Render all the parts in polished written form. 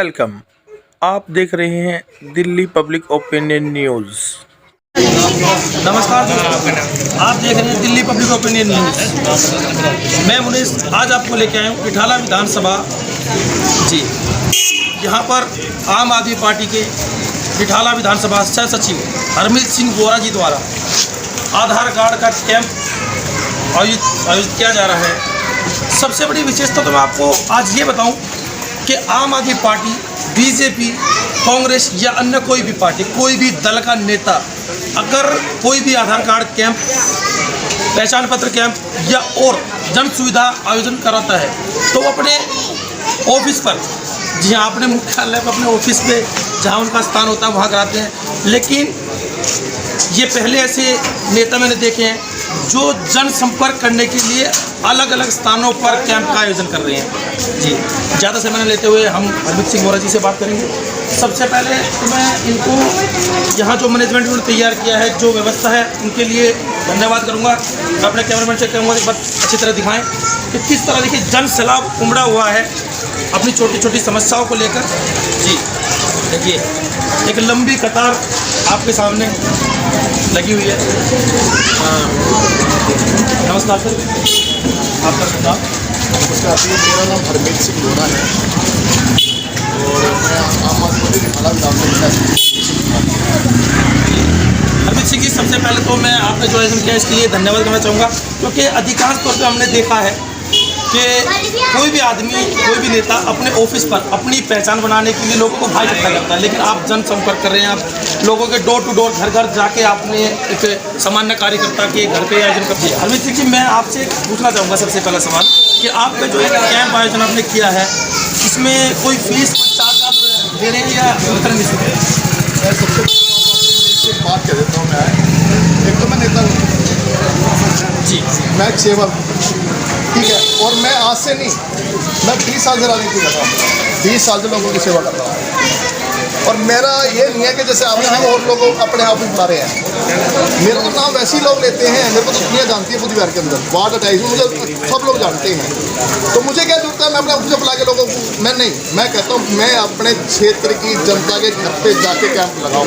Welcome. आप देख रहे हैं दिल्ली पब्लिक ओपिनियन न्यूज़। नमस्कार दोस्तों, आप देख रहे हैं दिल्ली पब्लिक ओपिनियन न्यूज़। मैं मुनीस आज आपको लेके आया हूँ इटाला विधानसभा जी। यहाँ पर आम आदमी पार्टी के इटाला विधानसभा सह सचिव हरमीत सिंह बोरा जी द्वारा आधार कार्ड का कैंप आयोजित किया जा रहा है। सबसे बड़ी विशेषता तो मैं आपको आज ये बताऊं कि आम आदमी पार्टी, बीजेपी, कांग्रेस या अन्य कोई भी पार्टी, कोई भी दल का नेता अगर कोई भी आधार कार्ड कैंप, पहचान पत्र कैंप या और जन सुविधा आयोजन कराता है तो वो अपने ऑफिस पर, जी हाँ, अपने मुख्यालय पर, अपने ऑफिस पे जहाँ उनका स्थान होता है वहाँ कराते हैं। लेकिन ये पहले ऐसे नेता मैंने देखे हैं जो जन संपर्क करने के लिए अलग अलग स्थानों पर कैंप का आयोजन कर रहे हैं जी। ज़्यादा समय न लेते हुए हम हरमीत सिंह बोरा जी से बात करेंगे। सबसे पहले तो मैं इनको यहाँ जो मैनेजमेंट ने तैयार किया है, जो व्यवस्था है, उनके लिए धन्यवाद करूँगा। मैं अपने कैमरामैन से कहूँगा एक बार अच्छी तरह दिखाएँ कि किस तरह देखिए जन सैलाब उमड़ा हुआ है अपनी छोटी छोटी समस्याओं को लेकर जी। देखिए एक लंबी कतार आपके सामने लगी हुई है। नमस्कार सर, आपका नाम? नमस्कार, मेरा नाम हरमीत सिंह बोरा है और मैं आम आदमी पार्टी इटाला विधानसभा हरमीत सिंह जी, सबसे पहले तो मैं आपने जो आयोजन किया इसके लिए धन्यवाद करना चाहूँगा, क्योंकि अधिकांश तौर पे हमने देखा है कि कोई भी आदमी, कोई भी नेता अपने ऑफिस पर अपनी पहचान बनाने के लिए लोगों को भाई इकट्ठा करता है, लेकिन आप जनसंपर्क कर रहे हैं, आप लोगों के डोर टू डोर, घर घर जाके आपने एक सामान्य कार्यकर्ता के घर पे आयोजन कर दिया। हरमीत सिंह जी, मैं आपसे पूछना चाहूँगा सबसे पहला सवाल कि आपका जो एक कैंप आयोजन आपने किया है, इसमें कोई फीस, कोई चार्ज आप दे रहे हैं या वितरण निःशुल्क है? मैं सबसे एक बात कह देता हूँ। मैं एक तो मैं नेता हूँ जी, मैं एक सेवक, ठीक है, और मैं आज से नहीं, मैं 20 साल से राजनीति कर रहा हूँ, 20 साल से लोगों की सेवा कर रहा हूँ। और मेरा ये नहीं है कि जैसे आपने हम और लोग अपने आप ही बुला रहे हैं। मेरा तो नाम वैसे ही लोग लेते हैं, मेरे को तो दुनिया जानती है पूरी बिहार के अंदर, वार्ड 28 मुझे सब लोग जानते हैं। तो मुझे क्या जरूरत है मैं अपने ऑफिस बुला के लोगों को, मैं नहीं, मैं कहता हूँ मैं अपने क्षेत्र की जनता के घर पे जाके कैंप लगाऊँ,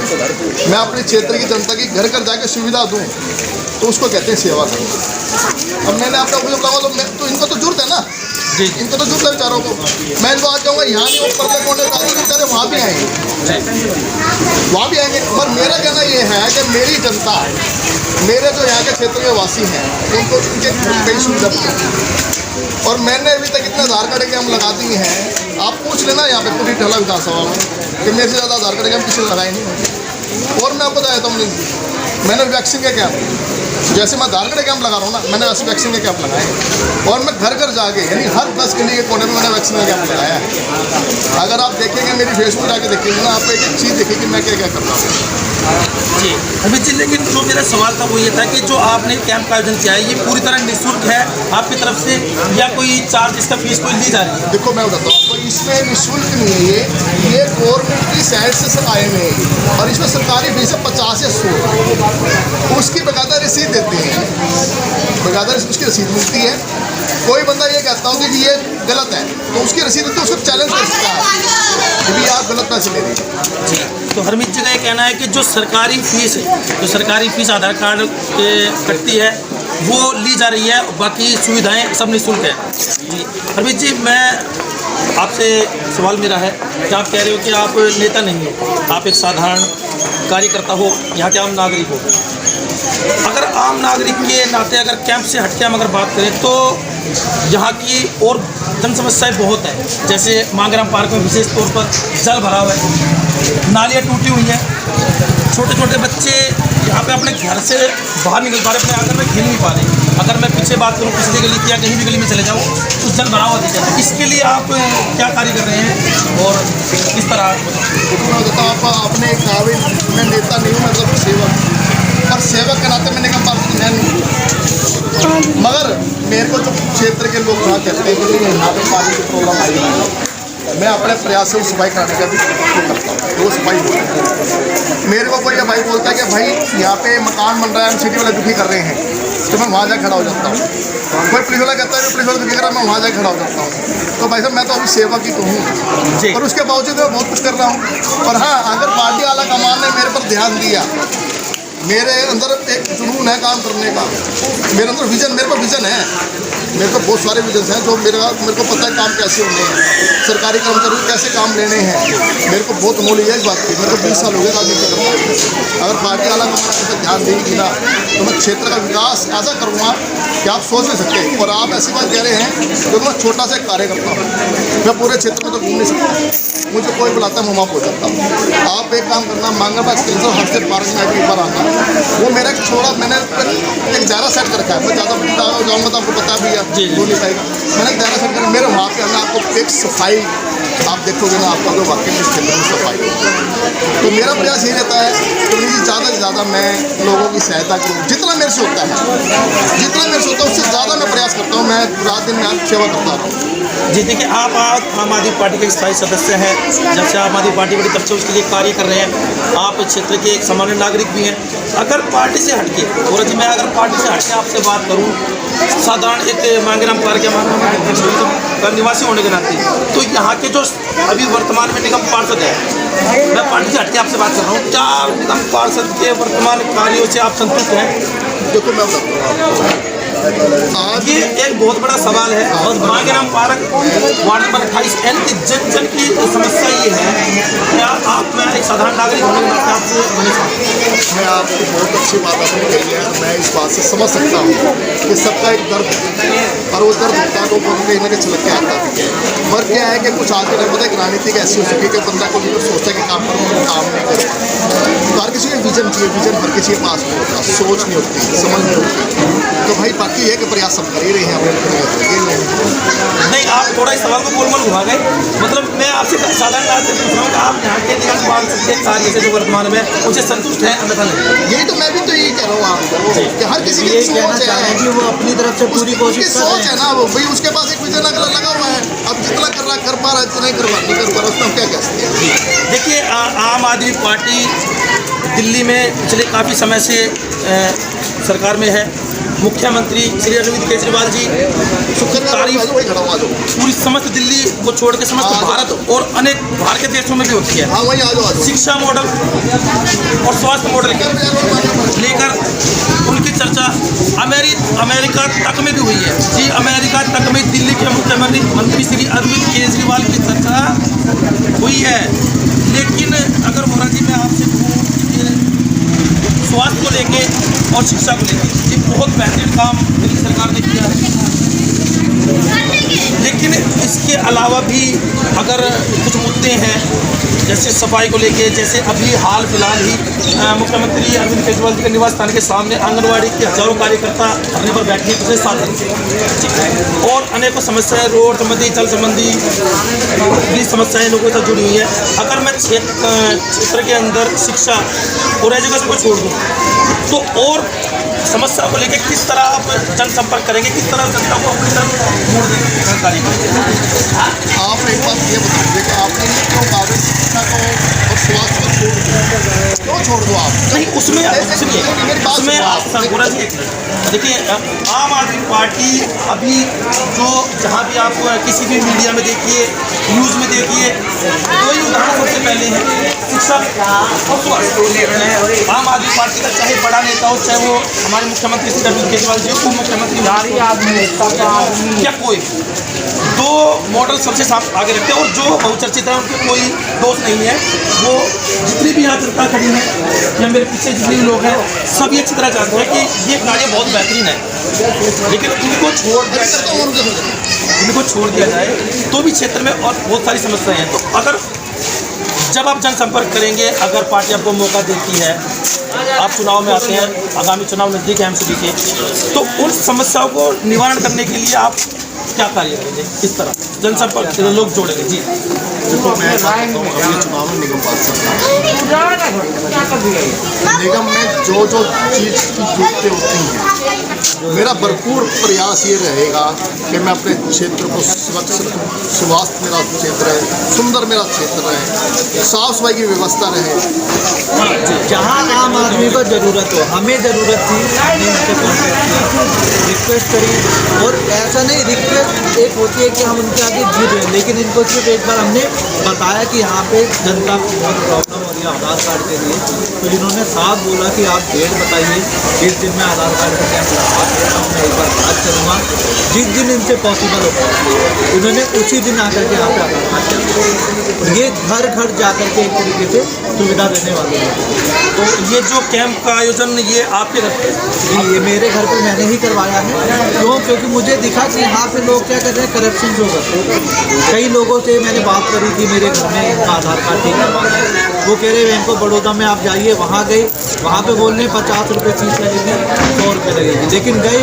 मैं अपने क्षेत्र की जनता की घर घर जाके सुविधा दूँ, तो उसको कहते हैं सेवा करना। अब मैंने अपने ऑफिस बुलावा तो इनको तो जरूरत है ना जी, इनको तो जरूरत है बेचारों को। मैं इनको आज जाऊँगा यहाँ नहीं, वो पर्दे कोने बेचारे वहाँ भी आएंगे, वहाँ भी आएंगे। और मेरा कहना ये है कि मेरी जनता, मेरे जो यहाँ के क्षेत्र के वासी हैं, उनको उनके कई सुविधा मिले। और मैंने अभी तक इतने आधार कार्ड के हम लगा दिए हैं, आप पूछ लेना यहाँ पे पूरी इटाला विधानसभा में कि मेरे से ज़्यादा आधार कार्ड के हम किसी ने लगाए नहीं। और मैं आपको बताता हूँ, मैंने वैक्सीन के कैंप, जैसे मैं आधार कार्ड कैंप लगा रहा हूँ ना, मैंने ऐसे वैक्सीन के कैंप लगाए और मैं घर घर जाके, यानी हर 10 गली के कोने में मैंने वैक्सीन का कैंप लगाया है। अगर आप देखेंगे मेरी फेसबुक जाके देखेंगे ना, आपको एक एक चीज़ देखेगी मैं क्या क्या करता हूँ जी। हरमीत जी, लेकिन जो मेरा सवाल था वो ये था कि जो आपने कैंप का आयोजन किया है, ये पूरी तरह निःशुल्क है आपकी तरफ से या कोई चार्ज, इसका फीस कोई ली जा रही है? देखो मैं बताता हूँ आपको, इसमें निःशुल्क नहीं है, ये गवर्नमेंट की साइड से आए हुए हैं और इसमें सरकारी फीस है 50 या 100, उसकी बकायदा रसीद देते हैं, बकायदा उसकी रसीद मिलती है। कोई बंदा ये कहता हूँ कि ये गलत है तो उसकी रसीद होती है, उसको चैलेंज कर सकता है कि भी आप गलत पैसे ले रहे हैं जी। तो हरमीत जी का ये कहना है कि जो सरकारी फीस है, जो सरकारी फीस आधार कार्ड के कटती है वो ली जा रही है, बाकी सुविधाएं सब निःशुल्क है जी। हरमीत जी, मैं आपसे सवाल मेरा है कि आप कह रहे हो कि आप नेता नहीं हो, आप एक साधारण कार्यकर्ता हो, यहाँ के आम नागरिक हो। अगर आम नागरिक के नाते अगर कैंप से हट के हम अगर बात करें तो यहाँ की और जन समस्याएँ बहुत हैं, जैसे मांगराम पार्क में विशेष तौर पर जल भराव है, नालियाँ टूटी हुई हैं, छोटे छोटे बच्चे यहाँ पे अपने घर से बाहर निकल पा रहे, अपने आंगन में खेल नहीं पा रहे। अगर मैं पीछे बात करूँ पिछली गली की या कहीं भी गली में चले जाऊँ तो जल भरा हुआ दिखा है। इसके लिए आप क्या कार्य कर रहे हैं और किस तरह? मैं बताता हूँ, आप अपने काबिल, मैं नेता नहीं हूँ, मतलब सेवक, और सेवक के नाते मैंने कहा बात नहीं, मगर मेरे को जो क्षेत्र के लोग कहा कहते हैं कि यहाँ पे पानी की प्रॉब्लम आई है, मैं अपने प्रयास से वो सफाई कराने का भी करता हूँ, वो सफाई होती है। मेरे को कोई भाई बोलता है कि भाई यहाँ पे मकान बन रहा है, सिटी वाले दुखी कर रहे हैं, तो मैं वहाँ जाकर खड़ा हो जाता हूँ। कोई पुलिस वाला कहता है कि पुलिस वाला दुखी कर रहा है, मैं वहाँ जाकर खड़ा हो जाता हूँ। तो भाई साहब मैं तो अभी सेवा की तो हूँ, और उसके बावजूद मैं बहुत कुछ कर रहा हूँ। और हाँ, अगर पार्टी आला कमान ने मेरे पर ध्यान दिया, मेरे अंदर एक जुनून है काम करने का, मेरे अंदर विजन, मेरे पर विजन है, मेरे को बहुत सारे विजन हैं जो मेरे को पता है काम कैसे होने हैं, सरकारी कर्मचारी को कैसे काम लेने हैं, मेरे को बहुत नॉलेज है इस बात की। मेरे को 20 साल हो गए राजनीति करते हैं। अगर पार्टी वाला पर ध्यान देगी ना, तो मैं क्षेत्र का विकास ऐसा करूँगा कि आप सोच नहीं सकते। और आप ऐसी बात कह रहे हैं, क्योंकि मैं छोटा सा कार्यकर्ता हूँ, मैं पूरे क्षेत्र में तो घूम नहीं सकता, मुझे कोई बुलाता है मैं वहाँ पहुँच जाता हूँ। आप एक काम करना, मांगरबाग कैंसर हर्षद पार्क में एक बार आना, वो मेरा एक छोड़ा, मैंने एक दायरा सेट कर रखा है। मैं ज़्यादा जाऊँगा तो आपको पता भी है, हो नहीं पाएगा। मैंने एक दायरा सेट कर, मेरे वहाँ पे आना, आपको एक सफाई आप देखोगे ना, आपका जो वाकई में इस क्षेत्र में सफाई हो। तो मेरा प्रयास यही रहता है कि ज़्यादा से ज़्यादा मैं लोगों की सहायता करूँ, जितना मेरे से होता है, जितना मेरे से होता है उससे ज़्यादा मैं प्रयास करता हूँ। मैं रात दिन में सेवा करता रहूँ। जी देखिए, आप आम आदमी पार्टी के स्थायी सदस्य हैं, जब से आम आदमी पार्टी बड़ी तब से उसके लिए कार्य कर रहे हैं। आप क्षेत्र के एक सामान्य नागरिक भी हैं। अगर पार्टी से हटके, और जी मैं अगर पार्टी से हटके आपसे बात करूं, साधारण एक मांगेराम पार्क का निवासी होने के नाते, तो यहाँ के जो अभी वर्तमान में निगम पार्षद है, मैं पार्टी से हटके आपसे बात कर रहा हूँ, क्या निगम पार्षद के वर्तमान कार्यों से आप संतुष्ट हैं? देखो मैं बताऊँ, आज ये एक बहुत बड़ा सवाल है। और मांगेराम पार्क वार्ड नंबर 28 जन जन की समस्या ये है, क्या आप, मैं एक साधारण नागरिक होने के नाते आपसे, मैं आपकी बहुत अच्छी बात आपने कही है, मैं इस बात से समझ सकता हूँ कि सबका एक दर्द है, और वो दर्द होता है तो कहीं ना कहीं छलक के आता है। पर क्या है कि कुछ आज के पता है कि राजनीति ऐसी हो चुकी है कि बंदा को भी सोचता है कि काम करूँ, काम नहीं करें। तो हर किसी के विजन चाहिए, विजन हर किसी के पास नहीं होता, सोच नहीं होती, समझ नहीं होती। तो भाई बाकी ये कि प्रयास सब कर ही रहे हैं अपने। नहीं, आप थोड़ा इस सवाल को गोलमोल घुमा गए। मतलब मैं आपसे साधारण बात पूछ रहा हूँ कि आप यहाँ के निगम पार्षद के कार्य से जो वर्तमान में उनसे संतुष्ट हैं, अन्यथा नहीं? यही तो मैं भी तो यही कह रहा हूँ आपको कि हर किसी की सोच है कि वो अपनी तरफ से पूरी कोशिश सोच है ना, वो भाई उसके पास एक विजन अगर लगा हुआ है, अब जितना कर रहा कर पा रहा है, जितना नहीं कर पा रहा, उसमें क्या कह सकते हैं। देखिए, आम आदमी पार्टी दिल्ली में पिछले काफ़ी समय से सरकार में है। मुख्यमंत्री श्री अरविंद केजरीवाल जी तारीफ पूरी समस्त दिल्ली को छोड़ के समस्त भारत और अनेक बाहर के देशों में भी होती है। शिक्षा मॉडल और स्वास्थ्य मॉडल लेकर उनकी चर्चा अमेरिका तक में भी हुई है। जी, अमेरिका तक में दिल्ली के मुख्यमंत्री श्री अरविंद केजरीवाल की चर्चा हुई है। लेकिन अगर मोहरा जी मैं आपसे कहूँ, स्वास्थ्य को लेके और शिक्षा को लेके ये बहुत बेहतरीन काम दिल्ली सरकार ने किया है। लेकिन इसके अलावा भी अगर कुछ मुद्दे हैं, जैसे सफाई को लेके, जैसे अभी हाल फिलहाल ही मुख्यमंत्री अरविंद केजरीवाल जी के निवास स्थान के सामने आंगनवाड़ी के हजारों कार्यकर्ता धरने पर बैठे हैं पिछले 7 दिन से, और अनेकों समस्याएं, रोड संबंधी, जल संबंधी भी समस्याएं लोगों से जुड़ी हुई है। अगर मैं क्षेत्र के अंदर शिक्षा और एजुकेशन को छोड़ दूँ, तो और समस्या को लेकर किस तरह आप जनसंपर्क करेंगे, किस तरह जनता को अपनी तरफ मोड़ देंगे सरकारी? आप एक बात ये बताइए कि आपने क्यों कागज शिक्षा को और स्वास्थ्य को छोड़ दिया? क्यों छोड़ दो आप? नहीं, उसमें आप सरगोरा जी देखिए, आम आदमी पार्टी अभी जो जहाँ भी आप किसी भी मीडिया में देखिए, न्यूज़ में देखिए, कोई उदाहरण सबसे पहले है शिक्षा और स्वास्थ्य। आम आदमी पार्टी का चाहे बड़ा नेता हो, चाहे वो हमारे मुख्यमंत्री श्री अरविंद केजरीवाल जी, उप मुख्यमंत्री या कोई, 2 मॉडल सबसे आगे रखते हैं। और जो बहुचर्चित है उनके कोई दोष नहीं है, वो जितनी भी यहाँ जनता खड़ी है या मेरे पीछे जितने भी लोग हैं, सभी अच्छी तरह जानते हैं कि ये कार्य बहुत बेहतरीन है। लेकिन इनको छोड़ दिया जाए तो भी क्षेत्र में और बहुत सारी समस्याएं हैं। तो अगर जब आप जनसंपर्क करेंगे, अगर पार्टी आपको मौका देती है, आप चुनाव में आते हैं, आगामी चुनाव नज़दीक है एमसीडी के, तो उन समस्याओं को निवारण करने के लिए आप क्या कार्य करेंगे, किस तरह जनसंपर्क लोग जोड़ेंगे? जी देखो, मैं चाहता हूँ अगले चुनाव में निगम पार्षद निगम में जो जो चीज़ की जरूरतें होती हैं, मेरा भरपूर प्रयास ये रहेगा कि मैं अपने क्षेत्र को स्वच्छ रखूँ, स्वास्थ्य मेरा क्षेत्र है, सुंदर मेरा क्षेत्र है, साफ सफाई की व्यवस्था रहे। जहाँ आम आदमी को ज़रूरत हो, हमें ज़रूरत थी, हमने उनसे कॉन्टेक्ट किया, रिक्वेस्ट करी। और ऐसा नहीं, रिक्वेस्ट एक होती है कि हम उनके आगे जीत रहे हैं, लेकिन इनको सिर्फ एक बार हमने बताया कि यहाँ पे जनता को बहुत प्रॉब्लम हो रही है आधार कार्ड के लिए, तो इन्होंने साफ बोला कि आप डेट बताइए, जिस दिन मैं आधार कार्ड का कैंप लगा देता हूँ, मैं एक बार बात करूँगा, जिस दिन इनसे पॉसिबल हो इन्होंने उसी दिन आकर के यहाँ पे आधार कार्ड किया। ये घर घर जा कर के एक तरीके से सुविधा देने वाले हैं। तो ये जो कैंप का आयोजन ये आपके घर पे? जी, ये मेरे घर पे मैंने ही करवाया है। क्यों? क्योंकि मुझे दिखा कि यहाँ पे लोग क्या कर रहे हैं, करप्शन जो करते हैं। कई लोगों से मैंने बात करी थी, मेरे घर में इनका आधार कार्ड ठीक करवाना है, वो कह रहे हैं इनको बड़ौदा में आप जाइए, वहाँ गए, वहाँ पे बोल रहे 50 रुपये फीस लगेगी, 100 रुपये लगेगी, लेकिन गए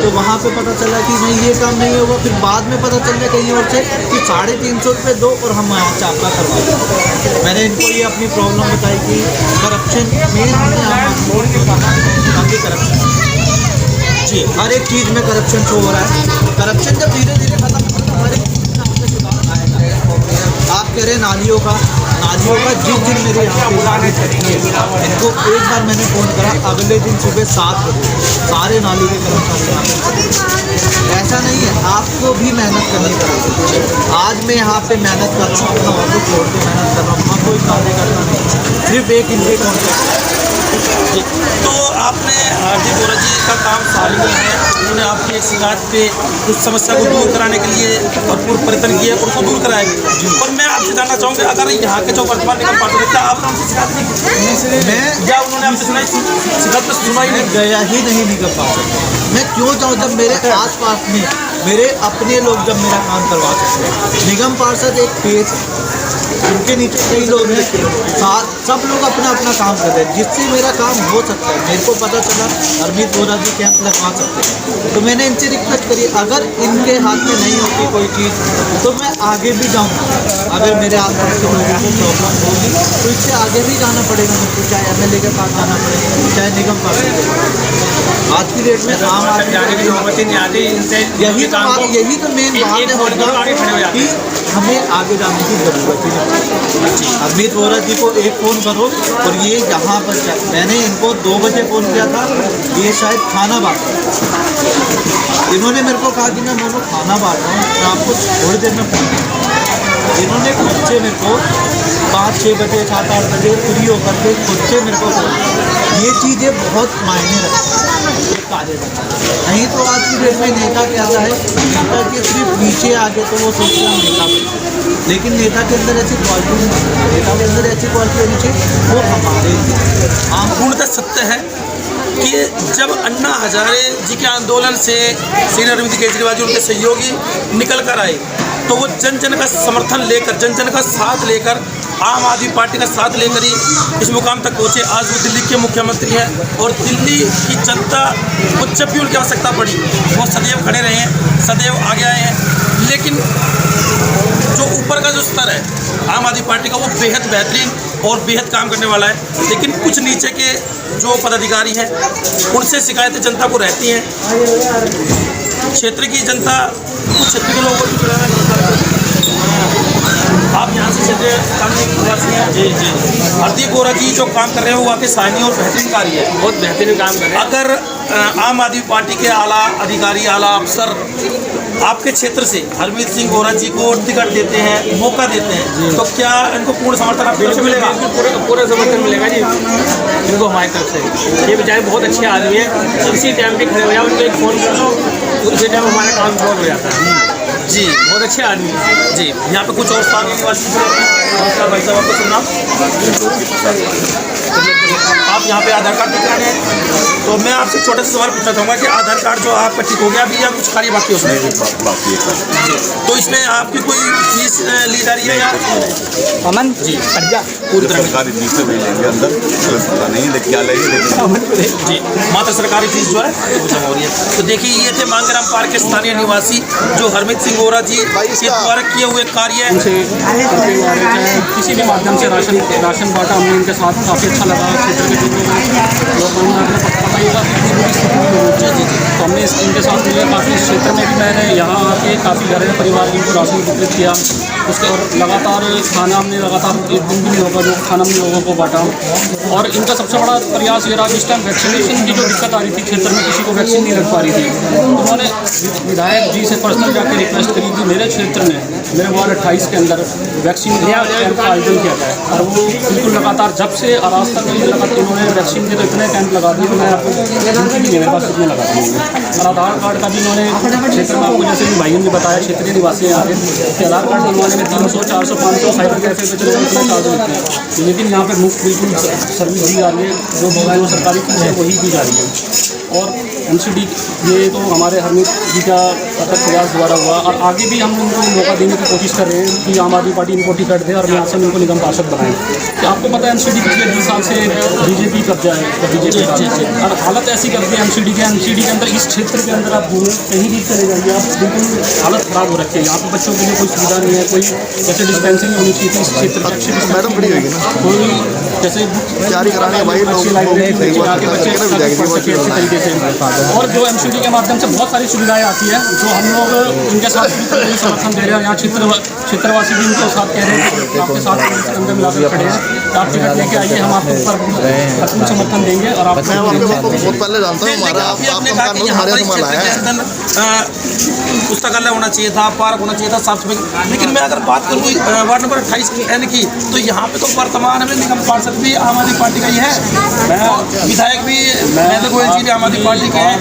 तो वहाँ पे पता चला कि नहीं ये काम नहीं होगा। फिर बाद में पता चल गया कहीं और से कि 350 रुपये दो और हम यहाँ से आपका करवा दें। मैंने इनको ये अपनी प्रॉब्लम बताई कि करप्शन मेन हमने आम करप्शन, जी हर एक चीज़ में करप्शन शो हो रहा है। करप्शन जब धीरे धीरे खत्म होगा हमारे आप कह रहे हैं नालियों का जिस दिन मेरे यहाँ पे नाली चलती है, इनको एक बार मैंने फ़ोन करा, अगले दिन सुबह 7 बजे सारे नाली के कर्मचारी। ऐसा नहीं है, आपको भी मेहनत करनी पड़ेगी। आज मैं यहाँ पे मेहनत कर रहा हूँ, अपना ऑफिस छोड़ के मेहनत कर रहा हूँ, मैं कोई कार्य करता नहीं, सिर्फ एक इनके कॉन्टेक्ट। तो आपने हार्दिक वोरा जी का काम सराहनीय है, उन्होंने आपकी एक शिकायत पे उस समस्या को दूर कराने के लिए भरपूर प्रयत्न किया और उसको दूर कराया। और मैं आपसे जानना चाहूँगा, अगर यहाँ के जो वर्तमान निगम पार्षद है, क्या आपने उनसे शिकायत नहीं की? मैं क्या उन्होंने आपसे शिकायत पर सुनाई नहीं? गया ही नहीं निगम पार्षद। मैं क्यों जाऊँ जब मेरे आसपास में मेरे अपने लोग जब मेरा काम करवा सकते हैं। निगम पार्षद एक पेज, उनके नीचे कई लोग हैं, सब लोग अपना अपना काम कर रहे हैं, जिससे मेरा काम हो सकता है। मेरे को पता चला हरमीत वोरा जी कैंप लगवा सकते हैं, तो मैंने इनसे रिक्वेस्ट करी, अगर इनके हाथ में नहीं होती कोई चीज़ तो मैं आगे भी जाऊँगा। अगर मेरे आसपास के लोगों को प्रॉब्लम होगी तो इससे आगे भी जाना पड़ेगा मुझको, चाहे MLA के पास जाना पड़ेगा, चाहे निगम पार्षद के पास। आज की डेट में आम आदमी जाने की नौबत नहीं आती, यही तो मेन बात है कि हमें आगे जाने की ज़रूरत ही नहीं। हरमीत वोरा जी को एक फ़ोन करो और ये यहाँ पर मैंने इनको 2 बजे फ़ोन किया था, ये शायद खाना बांट रहे। इन्होंने मेरे को कहा कि मैं मोनो खाना बांट रहा हूँ, मैं आपको थोड़ी देर में फ़ोन। इन्होंने खुद से मेरे को 5-6 बजे 7-8 बजे फ्री होकर के खुद से मेरे को फ़ोन। ये चीज़ें बहुत मायने रखती हैं कार्य करना। नहीं तो आज की डेट में नेता कहता है, नेता के सिर्फ नीचे आगे तो वो सोचते हैं नेता बने, लेकिन नेता के अंदर ऐसी क्वालिटी नहीं, नेता के अंदर ऐसी क्वालिटी होनी चाहिए वो हमारे आम पूर्णतः सत्य है कि जब अन्ना हजारे जी के आंदोलन से श्री अरविंद केजरीवाल जी उनके सहयोगी निकल कर आए, तो वो जन जन का समर्थन लेकर, जन जन का साथ लेकर, आम आदमी पार्टी का साथ लेकर ही इस मुकाम तक पहुँचे। आज वो दिल्ली के मुख्यमंत्री हैं और दिल्ली की जनता को जब भी उनकी आवश्यकता पड़ी वो सदैव खड़े रहे हैं, सदैव आगे आए हैं। लेकिन जो ऊपर का जो स्तर है आम आदमी पार्टी का, वो बेहद बेहतरीन और बेहद काम करने वाला है। लेकिन कुछ नीचे के जो पदाधिकारी हैं उनसे शिकायतें जनता को रहती हैं। क्षेत्र की जनता, कुछ क्षेत्र के लोगों को, आप यहाँ से क्षेत्रीय कानूनी निवासी हैं। जी जी, हार्दिक वोरा जी जो काम कर रहे हैं वो वाकई सराहनीय और बेहतरीन कार्य है, बहुत बेहतरीन काम कर रहे हैं। अगर आम आदमी पार्टी के आला अधिकारी, आला अफसर आपके क्षेत्र से हरमीत सिंह वोरा जी को टिकट देते हैं, मौका देते हैं, तो क्या इनको पूर्ण समर्थन आपकी तरफ से मिलेगा? पूरा समर्थन मिलेगा जी इनको हमारी तरफ से। ये बेचारे बहुत अच्छे आदमी हैं, इसी टाइम पे खड़े हो जाओ, उनको एक फ़ोन कर लो तो उसी टाइम हमारा काम पूरा हो जाता है जी। बहुत अच्छे आदमी हैं जी, यहाँ पे कुछ और स्थानीय निवासी हैं। नमस्कार भाई साहब, आपका शुभ नाम? आप यहाँ पे आधार कार्ड दिखा रहे हैं, तो मैं आपसे छोटा सा सवाल पूछना चाहूँगा कि आधार कार्ड जो आपका ठीक हो गया अभी या कुछ कार्य बाकी है उसमें? बाकी है। तो इसमें आपकी कोई फीस ली जा रही है या अमन जी पूरी तरह सरकारी फीस से नहीं लेंगे अंदर, पता नहीं लेकिन क्या लेंगे लेकिन जी मात्र सरकारी फीस जो है वो जमा हो रही है। तो देखिए ये थे मांगराम पार्क के स्थानीय निवासी जो हरमीत सिंह वोरा जी के द्वारा किए हुए कार्य किसी भी माध्यम से राशन बांटा, हमने इनके साथ काफ़ी अच्छा लगा। क्षेत्र के लोग पता ही होगा कि पूरी स्थिति में लोग हैं। तो हमने इनके साथ मिले, काफ़ी क्षेत्र में भी मैंने यहाँ आके काफ़ी गरीब परिवार को राशन वितरित किया। उसके और लगातार खाना हमने लगातार एक दिन भी नहीं होगा जो खाना हमने लोगों को बांटा। और इनका सबसे बड़ा प्रयास ये रहा कि इस टाइम वैक्सीनेशन की जो दिक्कत आ रही थी क्षेत्र में, किसी को वैक्सीन नहीं लग पा रही थी, उन्होंने विधायक जी से पर्सनल जाकर रिक्वेस्ट करी कि मेरे क्षेत्र में मेरे वार्ड 28 के अंदर वैक्सीन कैंप का आयोजन किया जाए। और वो बिल्कुल लगातार जब से आज तक लगातार इन्होंने वैक्सीन के तो इतने कैंप लगा दिए, मैं आपको गिनती भी मेरे पास कितने लगा दिए। और आधार कार्ड का भी इन्होंने क्षेत्र में, आपको जैसे भी भाइयों ने बताया, क्षेत्रीय निवासी यहाँ के कि आधार कार्ड बनवाने में 300, 400, 500 साइबर कैफे पे चले इतने चार्ज होते हैं, लेकिन यहाँ पर मुफ्त बिल्कुल सर्विस दी जा रही है। जो सरकारी फीस है वही दी जा रही है। और एमसीडी ये तो हमारे हरमीत जी का अथक प्रयास द्वारा हुआ, और आगे भी हम उनको मौका देने की कोशिश कर रहे हैं कि आम आदमी पार्टी इनको टिकट दे और यहाँ से इनको निगम पार्षद बनाएं। कि आपको पता है एमसीडी पिछले 20 साल से बीजेपी कब्जा है, बीजेपी और हालत ऐसी कर दी है एमसीडी के अंदर, इस क्षेत्र के अंदर आप घूमें कहीं भी चले जाइए, आप बिल्कुल हालत ख़राब हो रखी है। यहाँ पर बच्चों के लिए कोई सुविधा नहीं है, कोई जैसे डिस्पेंसरी होनी चाहिए थी इस क्षेत्र में, अच्छी डिस्पेंसरी कोई जैसे तैयारी कराने भाई अच्छी लाइब्रेरी अच्छी तरीके से। और जो एमसीडी के माध्यम से बहुत सारी सुविधाएं आती है जो हम लोग इनके साथ भी समर्थन दे रहे हैं। यहाँ क्षेत्रवासी भी इनके साथ कह रहे हैं कि आपके साथ अंदर मिलाकर खड़े हैं, आप टिकट लेके आइए, हम आपके ऊपर भरपूर समर्थन देंगे। और आप बहुत पहले जानता हूँ पुस्तकालय होना चाहिए था, पार्क होना चाहिए था, साफ सफाई। लेकिन मैं अगर बात करूँ वार्ड नंबर 28 की, तो यहाँ पे तो वर्तमान में निगम पार्षद भी आम आदमी पार्टी का ही है, विधायक भी महेंद्र गोयल जी भी आम आदमी पार्टी के हैं।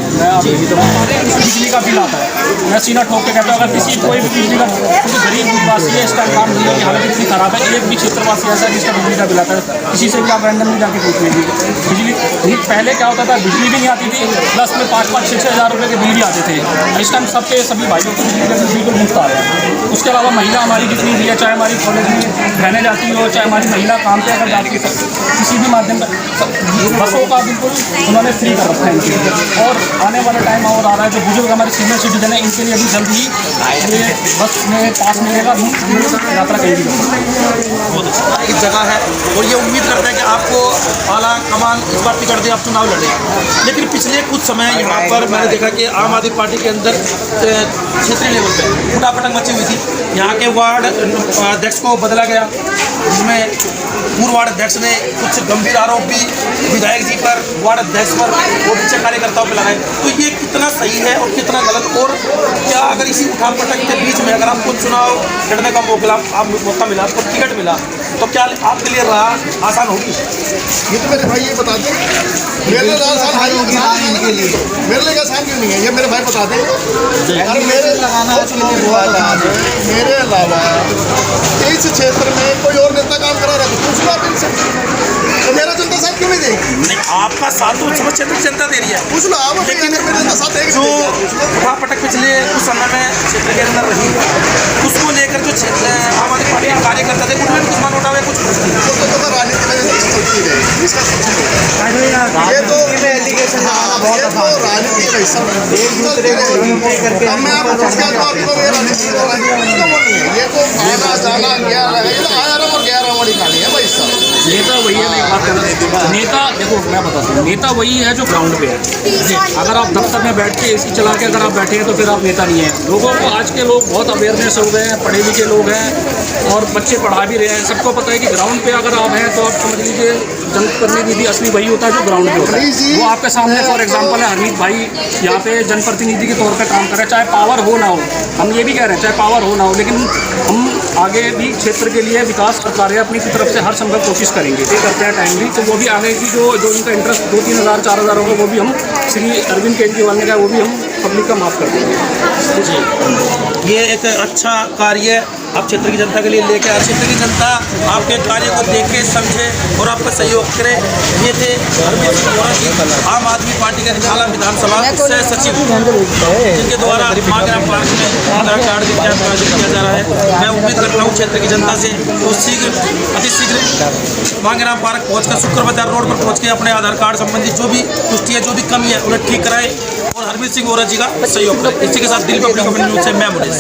बिजली का बिल आता है, मैं सीना ठोक के कहता हूँ अगर किसी कोई भी बिजली का, क्योंकि गरीब वासी है, इस टाइम काम नहीं है, हालत इतनी खराब है, एक भी क्षेत्रवासी ऐसा है जिसका बिजली का बिल आता है, किसी से भी आप रैंडमली जाके पूछ लीजिए। बिजली पहले क्या होता था, बिजली भी नहीं आती थी, प्लस में 5-5, 6-6 हज़ार रुपये के बिल भी आते थे। इस टाइम सबके सभी भाइयों को बिजली का बिल बिल्कुल मुफ्त आ रहा है। उसके अलावा महिला हमारी जितनी भी है, चाहे हमारी कॉलेज में रहने जाती हो, चाहे हमारी महिला काम पे अगर जाती है, किसी भी माध्यम पर बसों का बिल्कुल उन्होंने फ्री कर रखा है इनके। और आने वाला टाइम और आ रहा है, जो बुजुर्ग हमारे सीनियर सिटीजन है, इनके लिए भी जल्द ही ये बस में पास मिलेगा, यात्रा कहीं भी बहुत अच्छा जगह है। और ये उम्मीद करते हैं कि आपको आला कमान इस बार टिकट दे, आप चुनाव लड़े। लेकिन पिछले कुछ समय यहाँ पर मैंने देखा कि आम आदमी पार्टी के अंदर क्षेत्रीय लेवल पर फटाफटक मची हुई थी। यहाँ के वार्ड अध्यक्ष को बदला गया, जिसमें पूर्व वार्ड अध्यक्ष ने कुछ गंभीर आरोप भी विधायक जी पर, वार्ड अध्यक्ष पर और पीछे कार्यकर्ताओं पर लगाए। तो ये कितना सही है और कितना गलत? और क्या अगर इसी उठापटक के बीच में अगर आपको चुनाव लड़ने का मौका मिला, आपको टिकट मिला, तो क्या आपके लिए राह आसान होगी? ये तो मेरे भाई ये बता दें, मेरे लिए आसान इनके लिए, मेरे लिए आसान क्यों नहीं है, ये मेरे भाई बता दें। अरे मेरे मेरे अलावा इस क्षेत्र में कोई और नेता काम करा रहा है तो पूछ लो आप इनसे, तो मेरा जनता साथ क्यों नहीं देगी? नहीं, आपका साथ तो सब क्षेत्र की जनता दे रही है, पूछ लो आप। लेकिन मेरे जनता साथ देगी जो उठापटक पिछले कुछ समय में क्षेत्र के अंदर रही, उसको लेकर जो आम आदमी पार्टी के कार्यकर्ता थे उन्होंने कुछ मान उठावे, कुछ तो राजनीति में चलती रही, इसका ये तो एलिगेशन राजनीति का हिस्सा एक दूसरे को मैं आपको ये तो आना जाना गया आया रहा और गया रहा वाली कहानी है भाई साहब। नेता वही है, मैं एक बात कहना चाहती हूँ, नेता देखो मैं बताता हूँ, नेता वही है जो ग्राउंड पे है। अगर आप दफ्तर में बैठ के एसी चला के अगर आप बैठे हैं तो फिर आप नेता नहीं हैं। लोगों को आज के लोग बहुत अवेयरनेस हो गए हैं, पढ़े लिखे लोग हैं और बच्चे पढ़ा भी रहे हैं। सबको पता है कि ग्राउंड पे अगर आप हैं तो आप समझ लीजिए जनप्रतिनिधि असली वही होता है जो ग्राउंड पे होता है। वो आपके सामने फॉर एग्जाम्पल है हरमीत भाई यहाँ पे जनप्रतिनिधि के तौर पर काम कर रहे हैं, चाहे पावर हो ना हो, हम ये भी कह रहे हैं चाहे पावर हो ना हो, लेकिन हम आगे भी क्षेत्र के लिए विकास कार्य अपनी तरफ से हर संभव कोशिश करेंगे, ये करते हैं टाइम भी। तो वो भी आगे की जो इनका इंटरेस्ट 2-3 हज़ार 4 हज़ार होगा वो भी हम श्री अरविंद केजरीवाल ने कहा वो भी हम पब्लिक का माफ़ कर देंगे। ये एक अच्छा कार्य आप क्षेत्र की जनता के लिए लेके आए। क्षेत्र की जनता आपके कार्य को देख के समझे और आपका सहयोग करे। ये थे हरमीत सिंह वोरा जी, आम आदमी पार्टी के रिठाला विधानसभा सह सचिव, जिनके द्वारा मांगराम पार्क में आधार कार्ड के कैंप का आयोजन किया जा रहा है। मैं उम्मीद करता हूँ क्षेत्र की जनता से तो अतिशीघ्र मांगराम पार्क पहुँचकर शुक्र बाजार रोड पर पहुँच के अपने आधार कार्ड संबंधी जो भी पुष्टि है, जो भी कमी है, उन्हें ठीक कराएं और हरमीत सिंह वोरा जी का सहयोग करें। इसी के साथ दिल्ली पब्लिक ओपिनियन न्यूज़ से मैं मुनीस।